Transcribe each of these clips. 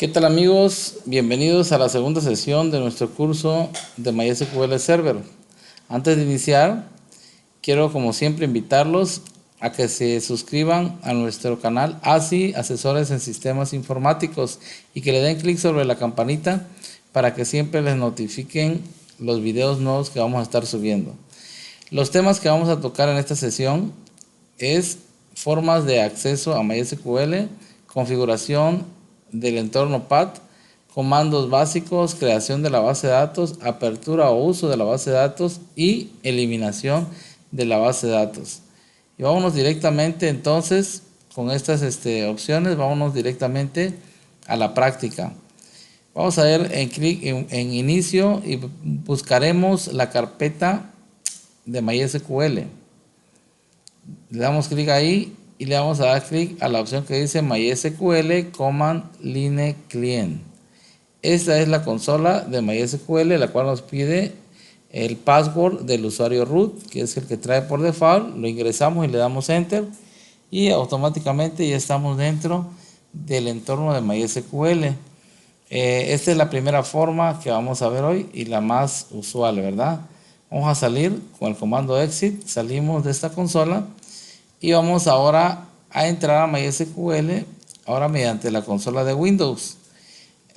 ¿Qué tal amigos? Bienvenidos a la segunda sesión de nuestro curso de MySQL Server. Antes de iniciar, quiero como siempre invitarlos a que se suscriban a nuestro canal ASI Asesores en Sistemas Informáticos y que le den clic sobre la campanita para que siempre les notifiquen los videos nuevos que vamos a estar subiendo. Los temas que vamos a tocar en esta sesión es formas de acceso a MySQL, configuración del entorno PAT, comandos básicos, creación de la base de datos, apertura o uso de la base de datos y eliminación de la base de datos. Y vámonos directamente entonces con estas opciones, vámonos directamente a la práctica. Vamos a ver en clic en inicio y buscaremos la carpeta de MySQL. Le damos clic ahí y le vamos a dar clic a la opción que dice MySQL Command Line Client. Esta es la consola de MySQL, la cual nos pide el password del usuario root, que es el que trae por default. Lo ingresamos y le damos enter y automáticamente ya estamos dentro del entorno de MySQL. Esta es la primera forma que vamos a ver hoy y la más usual, ¿verdad? Vamos a salir con el comando exit, salimos de esta consola y vamos ahora a entrar a MySQL, ahora mediante la consola de Windows.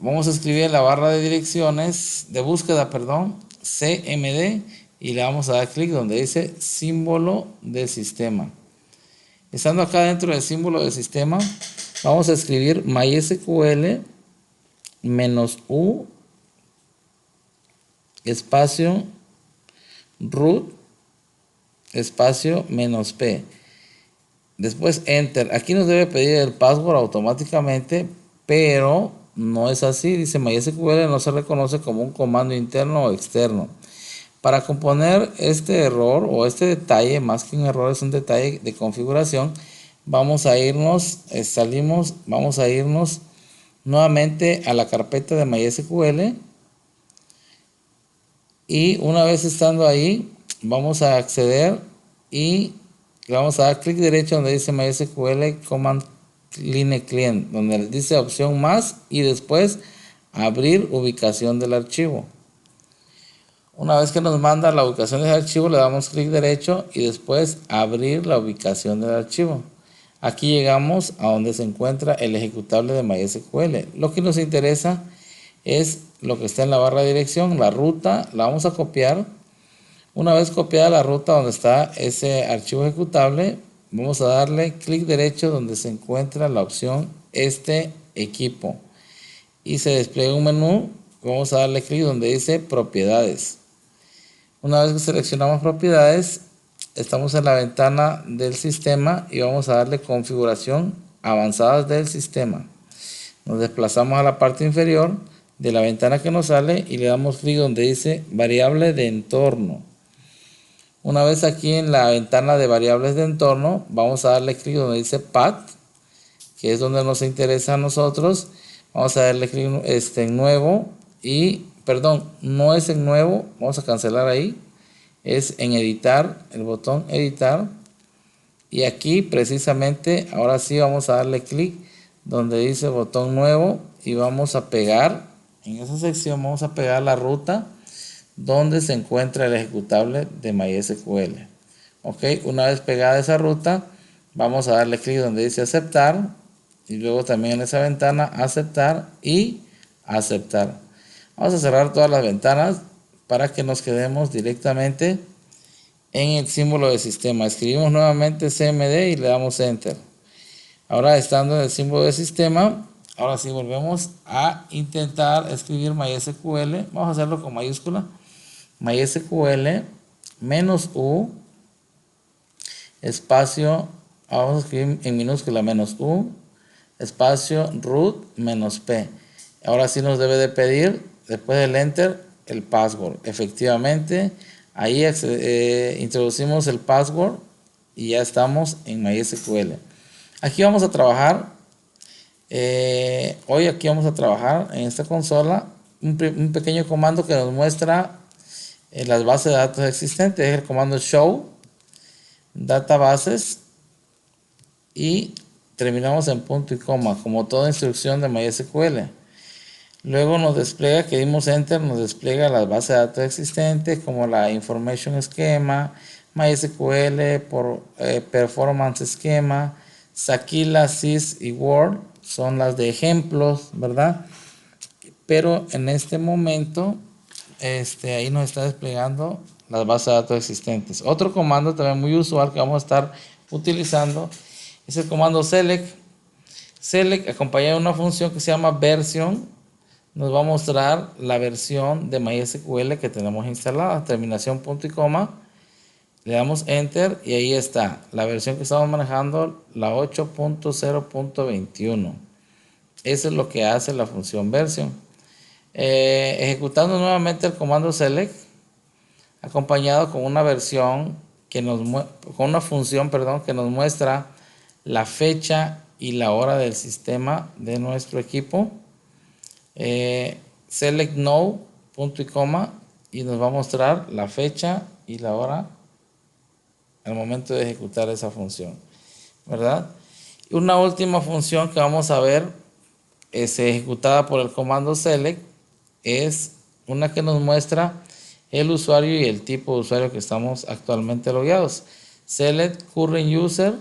Vamos a escribir en la barra de direcciones, de búsqueda, perdón, CMD, y le vamos a dar clic donde dice símbolo de sistema. Estando acá dentro del símbolo de sistema, vamos a escribir MySQL -u espacio root espacio -p. Después enter. Aquí nos debe pedir el password automáticamente, pero no es así. Dice MySQL no se reconoce como un comando interno o externo. Para componer este error o este detalle, más que un error, es un detalle de configuración, vamos a irnos, vamos a irnos nuevamente a la carpeta de MySQL y una vez estando ahí, vamos a acceder y le vamos a dar clic derecho donde dice MySQL Command Line Client, donde dice opción más y después abrir ubicación del archivo. Una vez que nos manda la ubicación del archivo, le damos clic derecho y después abrir la ubicación del archivo. Aquí llegamos a donde se encuentra el ejecutable de MySQL. Lo que nos interesa es lo que está en la barra de dirección, la ruta, la vamos a copiar. Una vez copiada la ruta donde está ese archivo ejecutable, vamos a darle clic derecho donde se encuentra la opción este equipo y se despliega un menú. Vamos a darle clic donde dice propiedades. Una vez que seleccionamos propiedades, estamos en la ventana del sistema y vamos a darle configuración avanzadas del sistema. Nos desplazamos a la parte inferior de la ventana que nos sale y le damos clic donde dice variable de entorno. Una vez aquí en la ventana de variables de entorno, vamos a darle clic donde dice path, que es donde nos interesa a nosotros. Vamos a darle clic en nuevo y, perdón, no es en nuevo, vamos a cancelar ahí, es en editar, el botón editar. Y aquí precisamente, ahora sí vamos a darle clic donde dice botón nuevo y vamos a pegar, en esa sección vamos a pegar la ruta donde se encuentra el ejecutable de MySQL. Ok, una vez pegada esa ruta, vamos a darle clic donde dice aceptar y luego también en esa ventana aceptar y aceptar. Vamos a cerrar todas las ventanas para que nos quedemos directamente en el símbolo de sistema. Escribimos nuevamente CMD y le damos enter. Ahora estando en el símbolo de sistema, ahora sí volvemos a intentar escribir MySQL. Vamos a hacerlo con mayúscula. MySQL -u espacio, vamos a escribir en minúscula -u espacio root -p. Ahora sí nos debe de pedir después del enter el password. Efectivamente, ahí introducimos el password y ya estamos en MySQL. Aquí vamos a trabajar, hoy aquí vamos a trabajar en esta consola un pequeño comando que nos muestra las bases de datos existentes. Es el comando show databases y terminamos en punto y coma, como toda instrucción de MySQL. Luego nos despliega, que dimos enter, nos despliega las bases de datos existentes como la information schema, MySQL, performance schema, Sakila, Sys y Word son las de ejemplos, ¿verdad? Pero en este momento, ahí nos está desplegando las bases de datos existentes. Otro comando también muy usual que vamos a estar utilizando es el comando select. Select acompañado de una función que se llama version nos va a mostrar la versión de MySQL que tenemos instalada, terminación punto y coma, le damos enter y ahí está, la versión que estamos manejando, la 8.0.21. Eso es lo que hace la función version. Ejecutando nuevamente el comando select, acompañado con una versión con una función, perdón, que nos muestra la fecha y la hora del sistema de nuestro equipo. Select now, punto y coma, y nos va a mostrar la fecha y la hora al momento de ejecutar esa función, ¿verdad? Y una última función que vamos a ver es ejecutada por el comando select, es una que nos muestra el usuario y el tipo de usuario que estamos actualmente logueados. Select current user,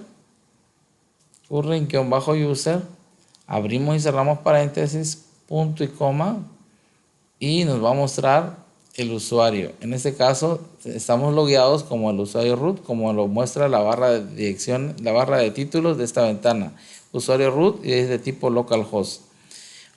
current-user, abrimos y cerramos paréntesis, punto y coma, y nos va a mostrar el usuario. En este caso estamos logueados como el usuario root, como lo muestra la barra de dirección, la barra de títulos de esta ventana. Usuario root y es de tipo localhost.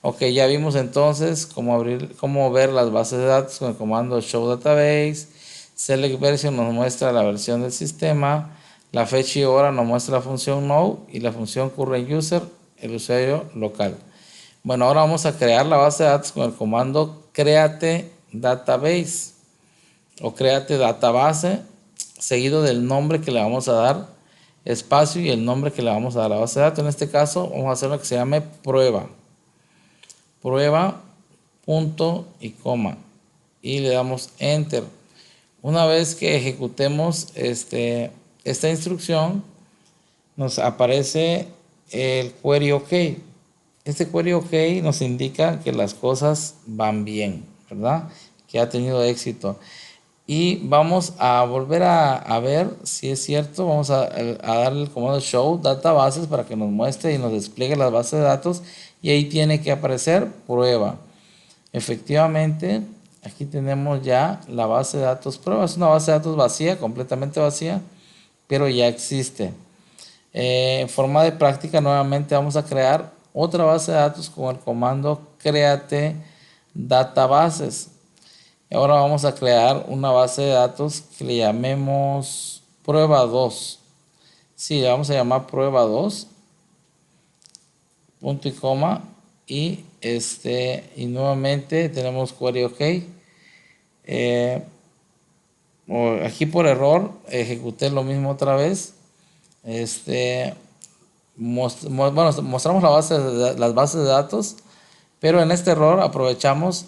Ok, ya vimos entonces cómo ver las bases de datos con el comando show database. Select version nos muestra la versión del sistema. La fecha y hora nos muestra la función now y la función current user, el usuario local. Bueno, ahora vamos a crear la base de datos con el comando create database o create database, seguido del nombre que le vamos a dar, espacio y el nombre que le vamos a dar a la base de datos. En este caso vamos a hacer lo que se llame prueba. Prueba, punto y coma. Y le damos enter. Una vez que ejecutemos esta instrucción, nos aparece el query OK. Este query OK nos indica que las cosas van bien, ¿verdad? Que ha tenido éxito. Y vamos a volver a ver si es cierto. Vamos a darle el comando show databases para que nos muestre y nos despliegue las bases de datos. Y ahí tiene que aparecer prueba. Efectivamente, aquí tenemos ya la base de datos prueba. Es una base de datos vacía, completamente vacía, pero ya existe. En forma de práctica, nuevamente vamos a crear otra base de datos con el comando create databases. Y ahora vamos a crear una base de datos que le llamemos prueba 2. Sí, le vamos a llamar prueba 2, punto y coma, y nuevamente tenemos query OK. Aquí por error ejecuté lo mismo otra vez. Mostramos las bases de datos, pero en este error aprovechamos,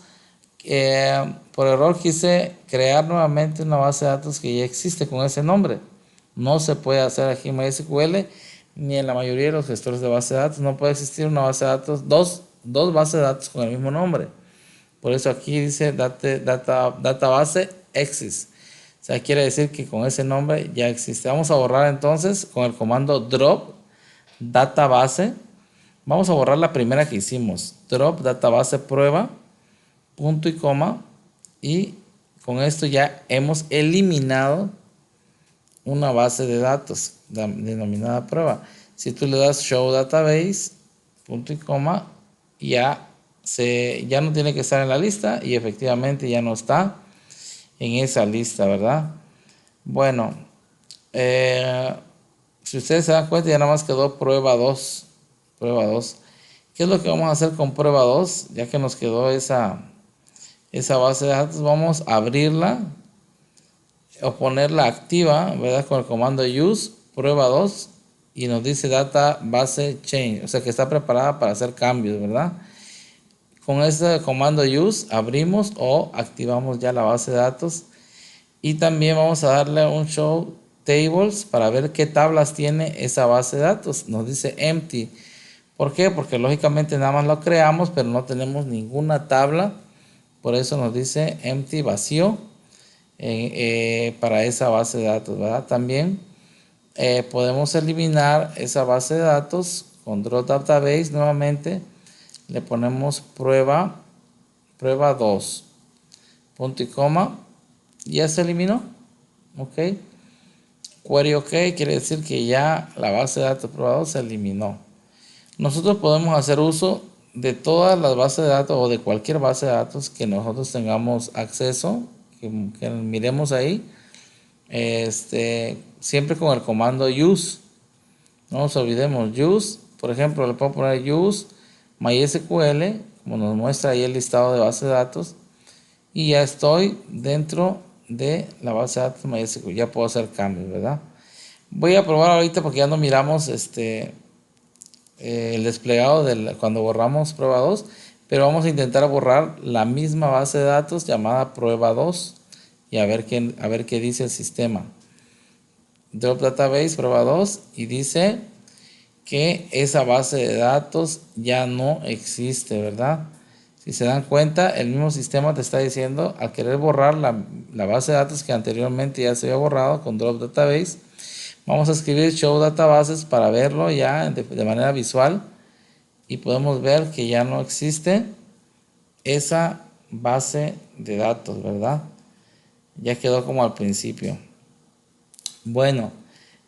por error quise crear nuevamente una base de datos que ya existe con ese nombre. No se puede hacer aquí en MySQL ni en la mayoría de los gestores de base de datos. No puede existir una base de datos, dos bases de datos con el mismo nombre. Por eso aquí dice database exists. O sea, quiere decir que con ese nombre ya existe. Vamos a borrar entonces con el comando drop database. Vamos a borrar la primera que hicimos. Drop database prueba, punto y coma. Y con esto ya hemos eliminado una base de datos denominada prueba. Si tú le das show database, punto y coma, ya no tiene que estar en la lista y efectivamente ya no está en esa lista, ¿verdad? Bueno, si ustedes se dan cuenta, ya nada más quedó prueba 2. Prueba 2. ¿Qué es lo que vamos a hacer con prueba 2? Ya que nos quedó esa base de datos, vamos a abrirla o ponerla activa, ¿verdad? Con el comando use prueba 2 y nos dice database change, o sea que está preparada para hacer cambios, ¿verdad? Con este comando use abrimos o activamos ya la base de datos y también vamos a darle un show tables para ver qué tablas tiene esa base de datos. Nos dice empty, ¿Por qué? Porque lógicamente nada más lo creamos, pero no tenemos ninguna tabla. Por eso nos dice empty, vacío, para esa base de datos, ¿verdad? También podemos eliminar esa base de datos con drop database nuevamente. Le ponemos prueba 2, punto y coma. Ya se eliminó. Ok. Query OK quiere decir que ya la base de datos prueba 2 se eliminó. Nosotros podemos hacer uso de todas las bases de datos o de cualquier base de datos que nosotros tengamos acceso, que miremos ahí, siempre con el comando use. No nos olvidemos use, por ejemplo, le puedo poner use MySQL, como nos muestra ahí el listado de bases de datos, y ya estoy dentro de la base de datos MySQL, ya puedo hacer cambios, ¿verdad? Voy a probar ahorita porque ya no miramos el desplegado cuando borramos prueba 2, pero vamos a intentar borrar la misma base de datos llamada prueba 2 y a ver qué dice el sistema. Drop database prueba 2 y dice que esa base de datos ya no existe, ¿verdad? Si se dan cuenta, el mismo sistema te está diciendo, al querer borrar la base de datos que anteriormente ya se había borrado con drop database, vamos a escribir show databases para verlo ya de manera visual y podemos ver que ya no existe esa base de datos, ¿verdad? Ya quedó como al principio. Bueno,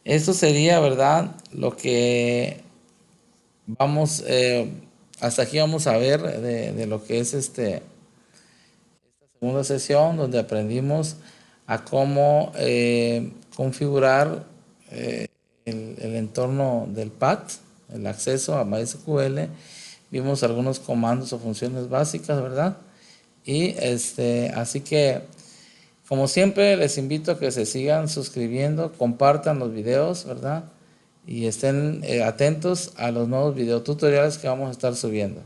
esto sería, ¿verdad? Lo que vamos, hasta aquí vamos a ver de lo que es esta segunda sesión donde aprendimos a cómo configurar el entorno del PAT, el acceso a MySQL. Vimos algunos comandos o funciones básicas, ¿verdad? Y así que, como siempre, les invito a que se sigan suscribiendo, compartan los videos, ¿verdad? Y estén atentos a los nuevos videotutoriales que vamos a estar subiendo.